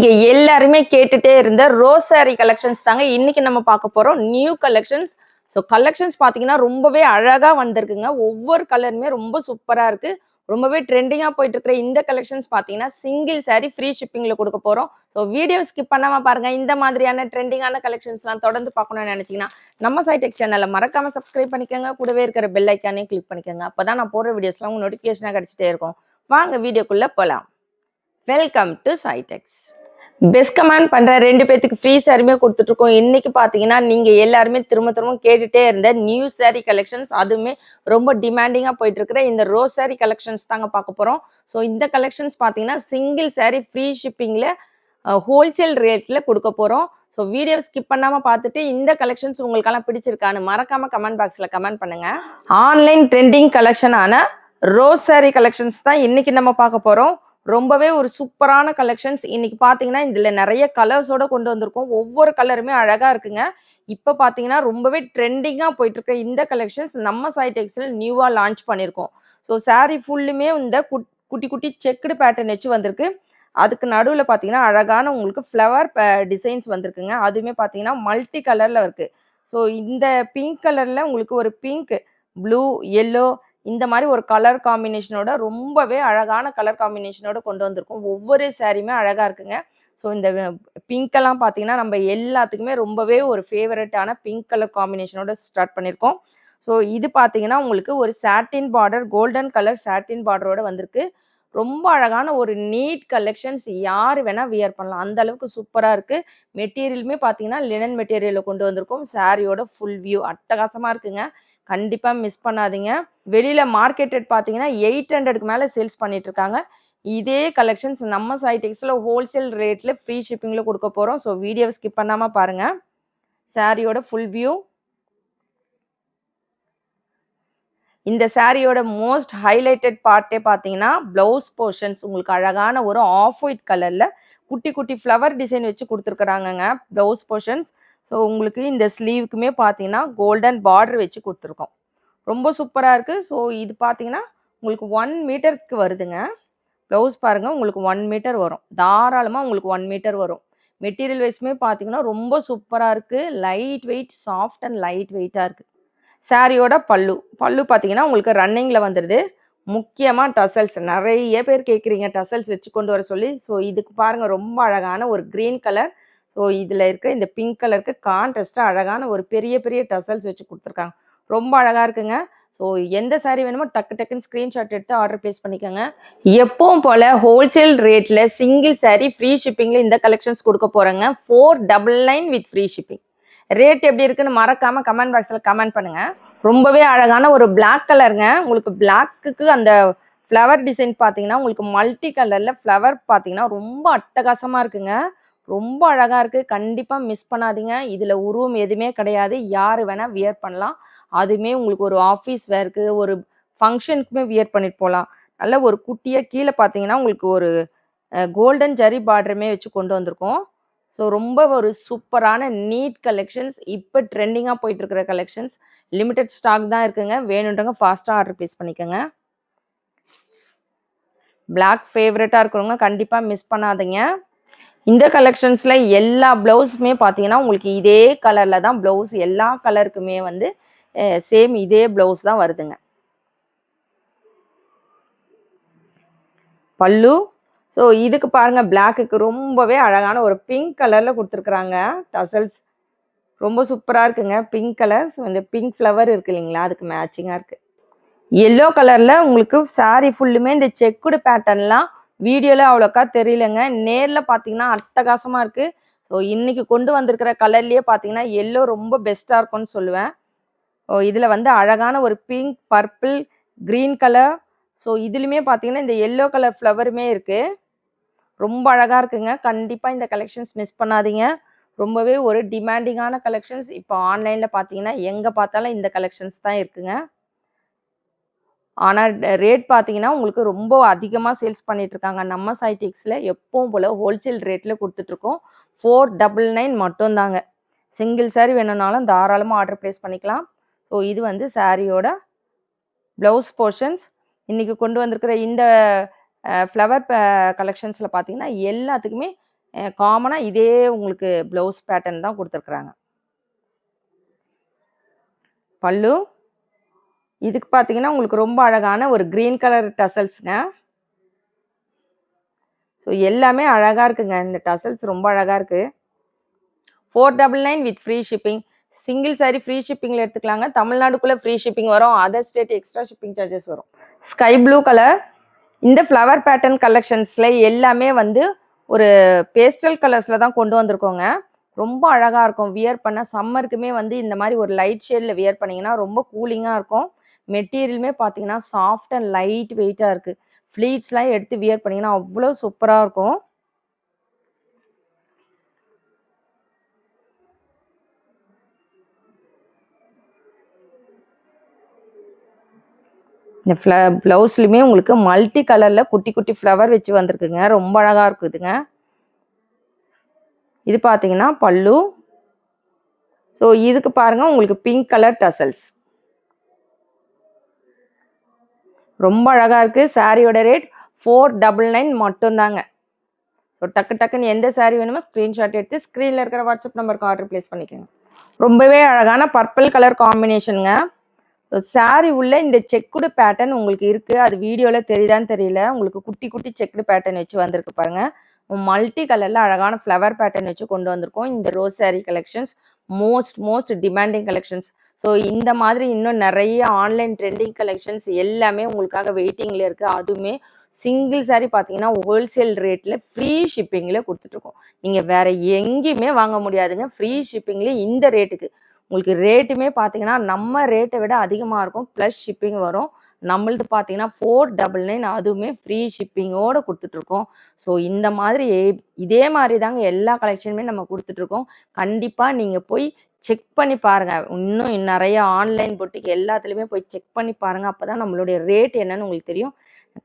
இங்க எல்லாருமே கேட்டுட்டே இருந்த ரோஸ் சாரி கலெக்ஷன்ஸ் தாங்க இன்னைக்கு நம்ம பார்க்க போறோம். New collections. ஸோ கலெக்ஷன்ஸ் பார்த்தீங்கன்னா ரொம்பவே அழகா வந்திருக்குங்க. ஒவ்வொரு கலருமே ரொம்ப சூப்பரா இருக்கு. ரொம்பவே ட்ரெண்டிங்கா போயிட்டு இருக்கிற இந்த கலெக்ஷன்ஸ் பார்த்தீங்கன்னா சிங்கிள் சாரி ஃப்ரீ ஷிப்பிங்ல கொடுக்க போறோம். ஸோ வீடியோ ஸ்கிப் பண்ணாம பாருங்க. இந்த மாதிரியான ட்ரெண்டிங்கான கலெக்ஷன்ஸ்லாம் தொடர்ந்து பார்க்கணும்னு நினைச்சீங்கன்னா நம்ம சைடெக் சேனலை மறக்காம சப்ஸ்கிரைப் பண்ணிக்கோங்க. கூடவே இருக்கிற பெல் ஐக்கானையும் கிளிக் பண்ணிக்கோங்க. அப்பதான் நான் போடுற வீடியோஸ்லாம் உங்களுக்கு நோட்டிஃபிகேஷனாக கிடைச்சிட்டே இருக்கும். வாங்க வீடியோக்குள்ள போலாம். Welcome to சைடெக்ஸ். பெஸ்ட் கமெண்ட் பண்ற 2 பேத்துக்கு ஃப்ரீ சாரியுமே கொடுத்துட்டு இருக்கோம். இன்னைக்கு பாத்தீங்கன்னா நீங்க எல்லாருமே திரும்ப கேட்டுட்டே இருந்த நியூ சாரி கலெக்ஷன்ஸ், அதுவுமே ரொம்ப டிமாண்டிங்கா போயிட்டு இருக்கிற இந்த ரோஸ் சாரி கலெக்ஷன்ஸ் தாங்க பார்க்க போறோம். ஸோ இந்த கலெக்ஷன்ஸ் பாத்தீங்கன்னா சிங்கிள் சாரி ஃப்ரீ ஷிப்பிங்ல ஹோல்சேல் ரேட்ல கொடுக்க போறோம். ஸோ வீடியோ ஸ்கிப் பண்ணாம பார்த்துட்டு இந்த கலெக்ஷன்ஸ் உங்களுக்கெல்லாம் பிடிச்சிருக்கான்னு மறக்காம கமெண்ட் பாக்ஸ்ல கமெண்ட் பண்ணுங்க. ஆன்லைன் ட்ரெண்டிங் கலெக்ஷனான ரோஸ் சாரி கலெக்ஷன்ஸ் தான் இன்னைக்கு நம்ம பார்க்க போறோம். ரொம்பவே ஒரு சூப்பரான கலெக்ஷன்ஸ். இன்னைக்கு பாத்தீங்கன்னா இதுல நிறைய கலர்ஸோட கொண்டு வந்திருக்கோம். ஒவ்வொரு கலருமே அழகா இருக்குங்க. இப்ப பாத்தீங்கன்னா ரொம்பவே ட்ரெண்டிங்கா போயிட்டு இருக்க இந்த கலெக்ஷன்ஸ் நம்ம சைடெக்ஸ்ல நியூவா லான்ச் பண்ணிருக்கோம். ஸோ சாரி ஃபுல்லுமே இந்த குட்டி குட்டி செக்குடு பேட்டர்ன் வச்சு வந்திருக்கு. அதுக்கு நடுவில் பார்த்தீங்கன்னா அழகான உங்களுக்கு ஃப்ளவர் டிசைன்ஸ் வந்திருக்குங்க. அதுவுமே பார்த்தீங்கன்னா மல்டி கலரில் இருக்கு. ஸோ இந்த பிங்க் கலரில் உங்களுக்கு ஒரு பிங்க், ப்ளூ, எல்லோ இந்த மாதிரி ஒரு கலர் காம்பினேஷனோட ரொம்பவே அழகான கலர் காம்பினேஷனோட கொண்டு வந்திருக்கோம். ஒவ்வொரு சாரியுமே அழகா இருக்குங்க. ஸோ இந்த பிங்க்கெல்லாம் பார்த்தீங்கன்னா நம்ம எல்லாத்துக்குமே ரொம்பவே ஒரு ஃபேவரட்டான பிங்க் கலர் காம்பினேஷனோட ஸ்டார்ட் பண்ணியிருக்கோம். ஸோ இது பார்த்தீங்கன்னா உங்களுக்கு ஒரு சாட்டின் பார்டர், கோல்டன் கலர் சாட்டின் பார்டரோட வந்திருக்கு. ரொம்ப அழகான ஒரு நீட் கலெக்ஷன்ஸ். யார் வேணா வியர் பண்ணலாம், அந்த அளவுக்கு சூப்பராக இருக்கு. மெட்டீரியலுமே பார்த்தீங்கன்னா லினன் மெட்டீரியலில் கொண்டு வந்திருக்கோம். சாரியோட ஃபுல் வியூ அட்டகாசமாக இருக்குங்க. கண்டிப்பாக மிஸ் பண்ணாதீங்க. வெளியில் மார்க்கெட் ரேட் பார்த்தீங்கன்னா 800க்கு மேலே சேல்ஸ் பண்ணிட்டு இருக்காங்க. இதே கலெக்ஷன்ஸ் நம்ம சைடெக்ஸில் ஹோல்சேல் ரேட்டில் ஃப்ரீ ஷிப்பிங்கில் கொடுக்க போகிறோம். ஸோ வீடியோவை ஸ்கிப் பண்ணாமல் பாருங்கள். சாரியோட ஃபுல் வியூ. இந்த சாரியோட மோஸ்ட் ஹைலைட்டட் பார்ட்டே பார்த்தீங்கன்னா ப்ளவுஸ் போர்ஷன்ஸ். உங்களுக்கு அழகான ஒரு ஆஃப் ஒயிட் கலரில் குட்டி குட்டி ஃப்ளவர் டிசைன் வச்சு கொடுத்துருக்குறாங்கங்க ப்ளவுஸ் போர்ஷன்ஸ். ஸோ உங்களுக்கு இந்த ஸ்லீவுக்குமே பார்த்தீங்கன்னா கோல்டன் பார்டர் வச்சு கொடுத்துருக்கோம். ரொம்ப சூப்பராக இருக்குது. ஸோ இது பார்த்தீங்கன்னா உங்களுக்கு 1 மீட்டருக்கு வருதுங்க. ப்ளவுஸ் பாருங்கள், உங்களுக்கு 1 மீட்டர் வரும். தாராளமாக உங்களுக்கு 1 மீட்டர் வரும். மெட்டீரியல் வைஸுமே பார்த்தீங்கன்னா ரொம்ப சூப்பராக இருக்குது. Light weight, soft and light வெயிட்டாக இருக்குது. சாரியோட பல்லு பார்த்தீங்கன்னா உங்களுக்கு ரன்னிங்கில் வந்துடுது. முக்கியமாக டசல்ஸ் நிறைய பேர் கேட்குறீங்க டசல்ஸ் வச்சு கொண்டு வர சொல்லி. ஸோ இதுக்கு பாருங்கள் ரொம்ப அழகான ஒரு க்ரீன் கலர். ஸோ இதில் இருக்கிற இந்த பிங்க் கலருக்கு கான்ட்ராஸ்டாக அழகான ஒரு பெரிய பெரிய டசல்ஸ் வச்சு கொடுத்துருக்காங்க. ரொம்ப அழகாக இருக்குங்க. ஸோ எந்த சாரீ வேணுமோ டக்குன்னு ஸ்க்ரீன்ஷாட் எடுத்து ஆர்டர் ப்ளேஸ் பண்ணிக்கோங்க. எப்பவும் போல் ஹோல்சேல் ரேட்டில் சிங்கிள் சாரீ ஃப்ரீ ஷிப்பிங்கில் இந்த கலெக்ஷன்ஸ் கொடுக்க போகிறேங்க. 499 வித் ஃப்ரீ ஷிப்பிங். ரேட் எப்படி இருக்குன்னு மறக்காம கமெண்ட் பாக்ஸில் கமெண்ட் பண்ணுங்க. ரொம்பவே அழகான ஒரு பிளாக் கலருங்க. உங்களுக்கு பிளாக்குக்கு அந்த ஃப்ளவர் டிசைன் பார்த்தீங்கன்னா உங்களுக்கு மல்டி கலரில் ஃப்ளவர் பார்த்தீங்கன்னா ரொம்ப அட்டகாசமாக இருக்குங்க. ரொம்ப அழகாக இருக்குது. கண்டிப்பாக மிஸ் பண்ணாதீங்க. இதில் உருவம் எதுவுமே கிடையாது. யார் வேணால் வியர் பண்ணலாம். அதுவுமே உங்களுக்கு ஒரு ஆஃபீஸ் வேருக்கு, ஒரு ஃபங்க்ஷனுக்குமே வியர் பண்ணிட்டு போகலாம். நல்ல ஒரு குட்டியாக கீழே பார்த்தீங்கன்னா உங்களுக்கு ஒரு கோல்டன் ஜரி பார்டருமே வச்சு கொண்டு வந்திருக்கோம். ஸோ ரொம்ப ஒரு சூப்பரான நீட் கலெக்ஷன்ஸ். இப்போ ட்ரெண்டிங்காக போயிட்டு இருக்கிற கலெக்ஷன்ஸ். லிமிடெட் ஸ்டாக் தான் இருக்குங்க. வேணுன்றவங்க ஃபாஸ்ட்டாக ஆர்டர் ப்ளேஸ் பண்ணிக்கோங்க. பிளாக் ஃபேவரட்டாக இருக்கிறவங்க கண்டிப்பாக மிஸ் பண்ணாதீங்க. இந்த கலெக்ஷன்ஸில் எல்லா ப்ளவுஸுமே பார்த்தீங்கன்னா உங்களுக்கு இதே கலரில் தான் ப்ளவுஸ். எல்லா கலருக்குமே வந்து சேம் இதே ப்ளவுஸ் தான் வருதுங்க. பல்லு. ஸோ இதுக்கு பாருங்கள் பிளாக்குக்கு ரொம்பவே அழகான ஒரு பிங்க் கலரில் கொடுத்துருக்குறாங்க டசல்ஸ். ரொம்ப சூப்பராக இருக்குங்க பிங்க் கலர். ஸோ இந்த பிங்க் ஃப்ளவர் இருக்குது இல்லைங்களா, அதுக்கு மேட்சிங்காக இருக்குது. எல்லோ கலரில் உங்களுக்கு சாரீ ஃபுல்லுமே இந்த செக்குடு பேட்டர்ன்லாம் வீடியோவில் அவ்வளோக்கா தெரியலங்க. நேரில் பார்த்தீங்கன்னா அட்டகாசமாக இருக்குது. ஸோ இன்றைக்கி கொண்டு வந்திருக்கிற கலர்லேயே பார்த்தீங்கன்னா எல்லோ ரொம்ப பெஸ்ட்டாக இருக்கும்னு சொல்லுவேன். இதில் வந்து அழகான ஒரு pink, purple, green colour. So இதுலையுமே பார்த்தீங்கன்னா இந்த எல்லோ கலர் ஃப்ளவருமே இருக்குது. ரொம்ப அழகாக இருக்குங்க. கண்டிப்பாக இந்த கலெக்ஷன்ஸ் மிஸ் பண்ணாதீங்க. ரொம்பவே ஒரு டிமாண்டிங்கான கலெக்ஷன்ஸ். இப்போ ஆன்லைனில் பார்த்தீங்கன்னா எங்கே பார்த்தாலும் இந்த கலெக்ஷன்ஸ் தான் இருக்குங்க. ஆனால் ரேட் பார்த்தீங்கன்னா உங்களுக்கு ரொம்ப அதிகமாக சேல்ஸ் பண்ணிகிட்ருக்காங்க. நம்ம சைடெக்ஸில் எப்பவும் போல் ஹோல்சேல் ரேட்டில் கொடுத்துட்ருக்கோம். 499 மட்டும்தாங்க. சிங்கிள் சாரீ வேணும்னாலும் தாராளமாக ஆர்டர் ப்ளேஸ் பண்ணிக்கலாம். ஸோ இது வந்து சாரியோட ப்ளவுஸ் போர்ஷன்ஸ். இன்றைக்கி கொண்டு வந்திருக்கிற இந்த ஃப்ளவர் கலெக்ஷன்ஸில் பார்த்தீங்கன்னா எல்லாத்துக்குமே காமனாக இதே உங்களுக்கு ப்ளவுஸ் பேட்டர்ன் தான் கொடுத்துருக்குறாங்க. பல்லு இதுக்கு பார்த்தீங்கன்னா உங்களுக்கு ரொம்ப அழகான ஒரு க்ரீன் கலர் டசல்ஸுங்க. ஸோ எல்லாமே அழகாக இருக்குங்க. இந்த டசல்ஸ் ரொம்ப அழகாக இருக்குது. 499 with free shipping. Single sari free ஷிப்பிங்கில் எடுத்துக்கலாங்க. தமிழ்நாடுக்குள்ளே ஃப்ரீ ஷிப்பிங் வரும். Other state extra shipping charges வரும். Sky blue colour. இந்த ஃப்ளவர் பேட்டர்ன் கலெக்ஷன்ஸில் எல்லாமே வந்து ஒரு பேஸ்டல் கலர்ஸில் தான் கொண்டு வந்திருக்கோங்க. ரொம்ப அழகாக இருக்கும். வியர் பண்ண சம்மருக்குமே வந்து இந்த மாதிரி ஒரு லைட் ஷேடில் வியர் பண்ணிங்கன்னா ரொம்ப கூலிங்காக இருக்கும். மெட்டீரியலுமே பார்த்தீங்கன்னா சாஃப்ட் அண்ட் லைட் வெயிட்டாக இருக்குது. ஃப்ளீட்ஸ்லாம் எடுத்து வியர் பண்ணிங்கன்னா அவ்வளோ சூப்பராக இருக்கும். இந்த ப்ளவுஸ்லையுமே உங்களுக்கு மல்டி கலரில் குட்டி குட்டி ஃப்ளவர் வச்சு வந்திருக்குங்க. ரொம்ப அழகாக இருக்குதுங்க. இது பார்த்தீங்கன்னா பல்லு. ஸோ இதுக்கு பாருங்கள் உங்களுக்கு பிங்க் கலர் டசல்ஸ். ரொம்ப அழகாக இருக்குது. சாரியோட ரேட் 499 மட்டும்தாங்க. ஸோ டக்கு டக்குன்னு எந்த சாரீ வேணுமோ ஸ்க்ரீன்ஷாட் எடுத்து ஸ்க்ரீனில் இருக்கிற வாட்ஸ்அப் நம்பருக்கு ஆர்டர் ப்ளேஸ் பண்ணிக்கோங்க. ரொம்பவே அழகான பர்பிள் கலர் காம்பினேஷனுங்க. சாரி உள்ள இந்த செக்குடு பேட்டர்ன் உங்களுக்கு இருக்குது. அது வீடியோவில் தெரியுதான்னு தெரியல. உங்களுக்கு குட்டி குட்டி செக்குடு பேட்டர்ன் வச்சு வந்திருக்கு பாருங்கள். மல்டி கலரில் அழகான ஃப்ளவர் பேட்டர்ன் வச்சு கொண்டு வந்திருக்கோம். இந்த rose sari collections most demanding collections. So இந்த மாதிரி இன்னும் நிறைய ஆன்லைன் ட்ரெண்டிங் கலெக்ஷன்ஸ் எல்லாமே உங்களுக்காக வெயிட்டிங்கில் இருக்குது. அதுவுமே சிங்கிள் சாரீ பார்த்தீங்கன்னா ஹோல்சேல் ரேட்டில் ஃப்ரீ ஷிப்பிங்கில் கொடுத்துட்ருக்கோம். நீங்கள் வேறு எங்கேயுமே வாங்க முடியாதுங்க. ஃப்ரீ ஷிப்பிங்கில் இந்த ரேட்டுக்கு உங்களுக்கு ரேட்டுமே பார்த்தீங்கன்னா நம்ம ரேட்டை விட அதிகமாக இருக்கும். ப்ளஸ் ஷிப்பிங் வரும். நம்மளது பார்த்தீங்கன்னா 499 அதுவுமே ஃப்ரீ ஷிப்பிங்கோடு கொடுத்துட்ருக்கோம். ஸோ இந்த மாதிரி இதே மாதிரி தாங்க எல்லா கலெக்ஷனுமே நம்ம கொடுத்துட்ருக்கோம். கண்டிப்பாக நீங்கள் போய் செக் பண்ணி பாருங்கள். இன்னும் நிறைய ஆன்லைன் பொட்டிக்கு எல்லாத்துலேயுமே போய் செக் பண்ணி பாருங்கள். அப்போ தான் நம்மளுடைய ரேட் என்னன்னு உங்களுக்கு தெரியும்.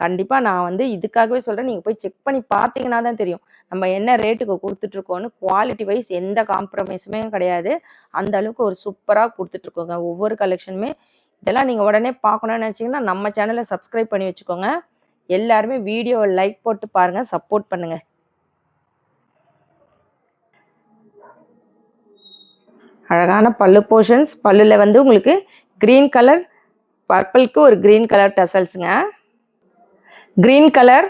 கண்டிப்பாக நான் வந்து இதுக்காகவே சொல்கிறேன். நீங்கள் போய் செக் பண்ணி பார்த்தீங்கன்னா தான் தெரியும் நம்ம என்ன ரேட்டுக்கு கொடுத்துட்ருக்கோன்னு. குவாலிட்டி வைஸ் எந்த காம்ப்ரமைஸுமே கிடையாது. அந்த அளவுக்கு ஒரு சூப்பராக கொடுத்துட்ருக்கோங்க ஒவ்வொரு கலெக்ஷனுமே. இதெல்லாம் நீங்கள் உடனே பார்க்கணுன்னு நினச்சிங்கன்னா நம்ம சேனலை சப்ஸ்கிரைப் பண்ணி வச்சுக்கோங்க. எல்லாருமே வீடியோவை லைக் போட்டு பாருங்கள், சப்போர்ட் பண்ணுங்கள். அழகான பல்லு போர்ஷன்ஸ். பல்லுல வந்து உங்களுக்கு க்ரீன் கலர், பர்பிளுக்கு ஒரு க்ரீன் கலர் டசல்ஸுங்க. Green colour.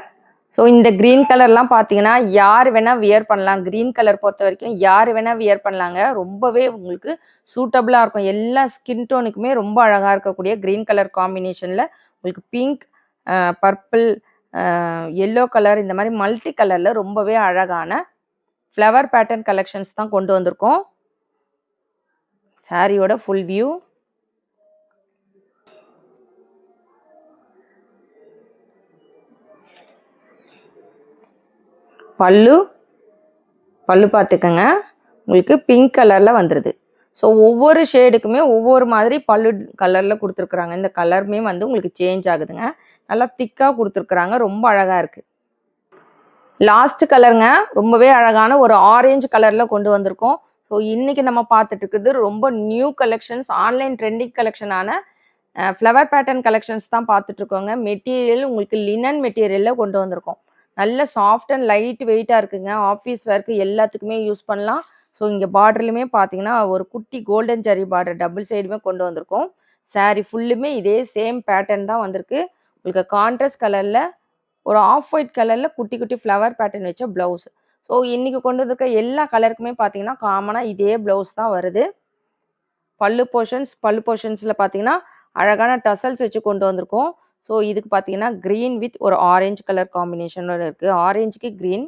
ஸோ இந்த க்ரீன் கலர்லாம் பார்த்தீங்கன்னா யார் வேணால் வியர் பண்ணலாம். க்ரீன் கலர் பொறுத்த வரைக்கும் யார் வேணால் வியர் பண்ணலாங்க. ரொம்பவே உங்களுக்கு சூட்டபுளாக இருக்கும். எல்லா ஸ்கின் டோனுக்குமே ரொம்ப அழகாக இருக்கக்கூடிய க்ரீன் கலர் காம்பினேஷனில் உங்களுக்கு பிங்க், பர்பிள், எல்லோ கலர் இந்த மாதிரி மல்டி கலரில் ரொம்பவே அழகான ஃப்ளவர் பேட்டர்ன் கலெக்ஷன்ஸ் தான் கொண்டு வந்திருக்கோம். சாரியோட ஃபுல் வியூ. பல்லு பார்த்துக்கங்க உங்களுக்கு பிங்க் கலரில் வந்துடுது. ஸோ ஒவ்வொரு ஷேடுக்குமே ஒவ்வொரு மாதிரி பல்லு கலரில் கொடுத்துருக்குறாங்க. இந்த கலருமே வந்து உங்களுக்கு சேஞ்ச் ஆகுதுங்க. நல்லா திக்காக கொடுத்துருக்குறாங்க. ரொம்ப அழகாக இருக்குது. லாஸ்ட் கலருங்க. ரொம்பவே அழகான ஒரு ஆரஞ்சு கலரில் கொண்டு வந்திருக்கோம். ஸோ இன்றைக்கி நம்ம பார்த்துட்டு இருக்குது ரொம்ப நியூ கலெக்ஷன்ஸ், ஆன்லைன் ட்ரெண்டிங் கலெக்ஷனான ஃப்ளவர் பேட்டர்ன் கலெக்ஷன்ஸ் தான் பார்த்துட்ருக்கோங்க. மெட்டீரியல் உங்களுக்கு லினன் மெட்டீரியலில் கொண்டு வந்திருக்கோம். நல்ல சாஃப்ட் அண்ட் லைட் வெயிட்டாக இருக்குங்க. ஆஃபீஸ் ஒர்க்கு எல்லாத்துக்குமே யூஸ் பண்ணலாம். ஸோ இங்கே பார்டர்லையுமே பார்த்தீங்கன்னா ஒரு குட்டி கோல்டன் ஜரி பார்டர் டபுள் சைடுமே கொண்டு வந்திருக்கோம். சாரீ ஃபுல்லுமே இதே சேம் பேட்டர்ன் தான் வந்திருக்கு. உங்களுக்கு கான்ட்ராஸ்ட் கலரில் ஒரு ஆஃப் ஒயிட் கலரில் குட்டி குட்டி ஃப்ளவர் பேட்டர்ன் வச்ச ப்ளவுஸ். ஸோ இன்றைக்கி கொண்டு வந்திருக்க எல்லா கலருக்குமே பார்த்தீங்கன்னா காமனாக இதே ப்ளவுஸ் தான் வருது. பல்லு போர்ஷன்ஸில் பார்த்தீங்கன்னா அழகான டசல்ஸ் வச்சு கொண்டு வந்திருக்கோம். ஸோ இதுக்கு பார்த்தீங்கன்னா க்ரீன் வித் ஒரு ஆரஞ்சு கலர் காம்பினேஷனோட இருக்குது. ஆரஞ்சுக்கு க்ரீன்.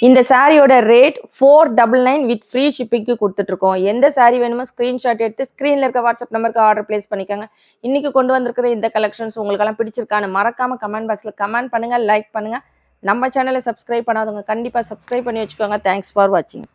இந்த சாரியோட ரேட் 499 வித் ஃப்ரீ ஷிப்பிங்க்கு கொடுத்துட்ருக்கோம். எந்த சாரீ வேணுமோ ஸ்க்ரீன்ஷாட் எடுத்து ஸ்க்ரீனில் இருக்க வாட்ஸ்அப் நம்பருக்கு ஆர்டர் ப்ளேஸ் பண்ணிக்கோங்க. இன்றைக்கி கொண்டு வந்திருக்கிற இந்த கலெக்ஷன்ஸ் உங்களுக்கெல்லாம் பிடிச்சிருக்கான்னு மறக்காமல் கமெண்ட் பாக்ஸில் கமெண்ட் பண்ணுங்கள், லைக் பண்ணுங்கள். நம்ம சேனலை சப்ஸ்கிரைப் பண்ணாதவங்க கண்டிப்பாக சப்ஸ்கிரைப் பண்ணி வச்சுக்கோங்க. தேங்க்ஸ் ஃபார் வாட்சிங்.